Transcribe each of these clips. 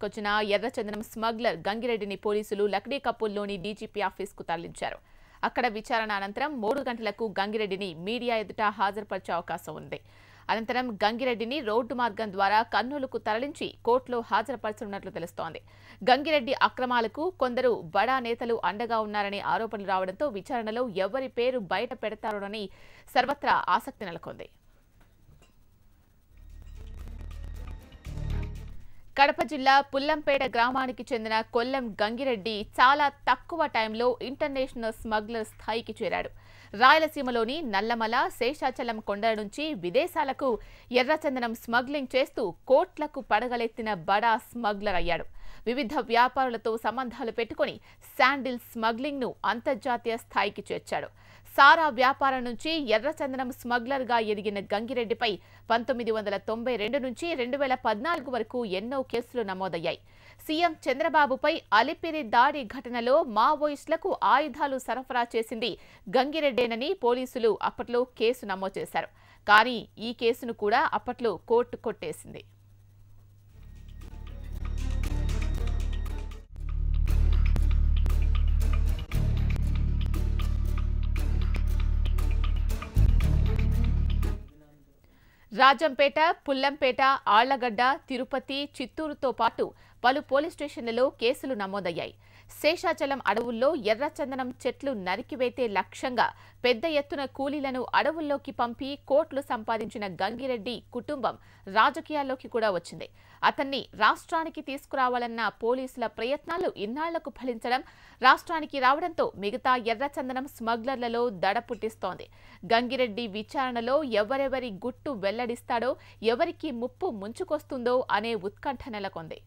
కొచ్చిన ఎర్రచందనం స్మగ్లర్ గంగిరెడ్డిని పోలీసులు లక్డీకపూల్లోని డీజీపీ ఆఫీస్కు తరలించారు. అక్కడ విచారణ అనంతరం 3 గంటలకు గంగిరెడ్డిని మీడియా ఎదుట హాజరుపరిచే అవకాశం ఉంది. అనంతరం గంగిరెడ్డిని రోడ్డు మార్గం ద్వారా కర్నూలుకు తరలించి కోర్టులో హాజరుపరచనున్నట్లు తెలుస్తోంది. గంగిరెడ్డి అక్రమాలకు కొందరు బడా నేతలు అండగా ఉన్నారనే ఆరోపణలు రావడంతో విచారణలో ఎవరి పేరు బయట పెడతారోనని సర్వత్రా ఆసక్తి నెలకొంది. కడప జిల్లా పుల్లంపేట గ్రామానికి చెందిన కొల్లం గంగిరెడ్డి చాలా తక్కువ టైంలో ఇంటర్నేషనల్ స్మగ్లర్ స్థాయికి చేరాడు. రాయలసీమలోని నల్లమల, శేషాచలం కొండల నుంచి విదేశాలకు ఎర్రచందనం స్మగ్లింగ్ చేస్తూ కోట్లకు పడగలెత్తిన బడా స్మగ్లర్ అయ్యాడు. వివిధ వ్యాపారులతో సంబంధాలు పెట్టుకుని శాండిల్ స్మగ్లింగ్ ను అంతర్జాతీయ స్థాయికి చేర్చాడు. సారా వ్యాపారం నుంచి ఎర్రచందనం స్మగ్లర్ గా ఎదిగిన గంగిరెడ్డిపై 1992 నుంచి 2014 వరకు ఎన్నో కేసులు నమోదయ్యాయి. సీఎం చంద్రబాబుపై అలిపిరి దాడి ఘటనలో మావోయిస్టులకు ఆయుధాలు సరఫరా చేసింది గంగిరెడ్డేనని పోలీసులు అప్పట్లో కేసు నమోదు చేశారు. కానీ ఈ కేసును కూడా అప్పట్లో కోర్టు కొట్టేసింది. రాజంపేట, పుల్లంపేట, ఆళ్లగడ్డ, తిరుపతి, చిత్తూరుతో పాటు పలు పోలీస్ స్టేషన్లలో కేసులు నమోదయ్యాయి. శేషాచలం అడవుల్లో ఎర్రచందనం చెట్లు నరికివేతే లక్ష్యంగా పెద్ద ఎత్తున కూలీలను అడవుల్లోకి పంపి కోట్లు సంపాదించిన గంగిరెడ్డి కుటుంబం రాజకీయాల్లోకి కూడా వచ్చింది. అతన్ని రాష్ట్రానికి తీసుకురావాలన్న పోలీసుల ప్రయత్నాలు ఇన్నాళ్లకు ఫలించడం, రాష్ట్రానికి రావడంతో మిగతా ఎర్రచందనం స్మగ్లర్లలో దడ పుట్టిస్తోంది. గంగిరెడ్డి విచారణలో ఎవరెవరి గుట్టు వెల్లడిస్తాడో, ఎవరికి ముప్పు ముంచుకొస్తుందో అనే ఉత్కంఠ నెలకొంది.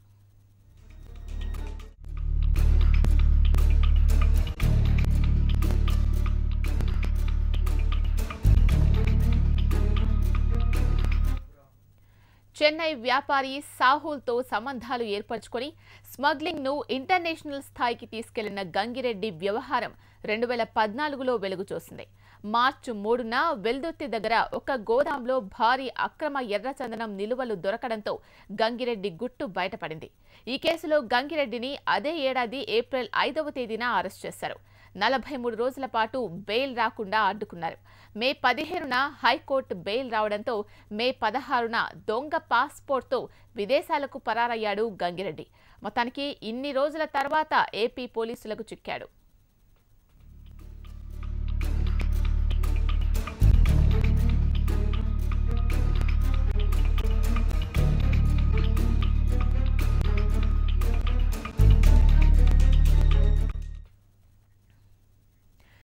చెన్నై వ్యాపారి సాహుల్తో సంబంధాలు ఏర్పరచుకొని స్మగ్లింగ్ ను ఇంటర్నేషనల్ స్థాయికి తీసుకెళ్లిన గంగిరెడ్డి వ్యవహారం 2014లో వెలుగు చూసింది. మార్చి 3న వెల్దుర్తి దగ్గర ఒక గోదాంలో భారీ అక్రమ ఎర్రచందనం నిలువలు దొరకడంతో గంగిరెడ్డి గుట్టు బయటపడింది. ఈ కేసులో గంగిరెడ్డిని అదే ఏడాది ఏప్రిల్ 5వ తేదీన అరెస్ట్ చేశారు. 43 రోజుల పాటు బెయిల్ రాకుండా అడ్డుకున్నారు. మే 15న హైకోర్టు బెయిల్ రావడంతో మే 16న దొంగ పాస్పోర్ట్తో విదేశాలకు పరారయ్యాడు గంగిరెడ్డి. మొత్తానికి ఇన్ని రోజుల తర్వాత ఏపీ పోలీసులకు చిక్కాడు.